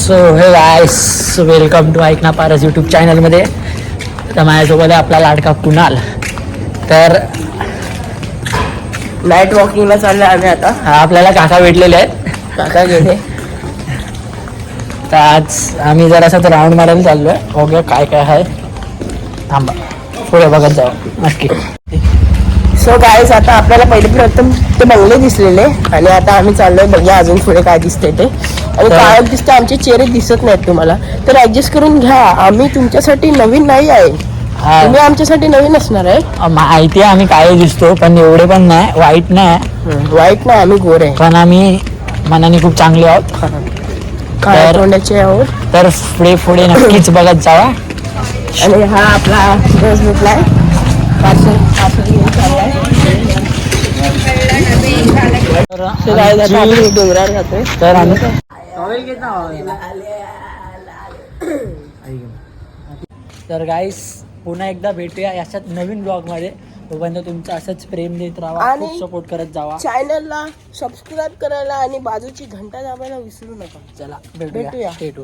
So hey guys, welcome to Aikna Paras YouTube चॅनलमध्ये. तर माझ्यासोबत आहे आपला लाडका कुणाल. तर नाईट वॉकिंगला चाललो आम्ही आता. आपल्याला काका भेटलेले आहेत. काका गेले. तर आज आम्ही जरासा तर राऊंड मारायला चाललो आहे. बघूया काय काय आहे. थांबा, पुढे बघत जाऊ नक्की. सो गाईस, आता आपल्याला पहिले प्रथम ते बंगले दिसलेले आणि आता आम्ही चाललोय. बघूया अजून पुढे काय दिसतंय ते. आणि काय दिसतं, आमचे चेहरे दिसत नाहीत तुम्हाला, तर ऍडजस्ट करून घ्या. आम्ही तुमच्यासाठी नवीन नाही आहे, तुम्ही आमच्यासाठी नवीन असणार आहे. माहिती आहे आम्ही काय दिसतो, पण एवढे पण नाही, वाईट नाही. वाईट नाही, आम्ही गोरे पण आम्ही मनाने खूप चांगले आहोत. काळ्या तोंडाचे आहोत. तर पुढे पुढे नक्कीच बघत जावा. आणि हा आपला बस भेटलाय, पार्सल घेऊन चाललाय. डोंगरावर जातोय. तर आम्ही तर गाईस, पुन्हा एकदा भेटूया याच्यात नवीन ब्लॉगमध्ये. तोपर्यंत तुमचं असंच प्रेम देत राहा, आणि खूप सपोर्ट करत जावा. चॅनलला सबस्क्राईब करायला आणि बाजूची घंटा दाबायला विसरू नका. चला भेटूया. भेटू.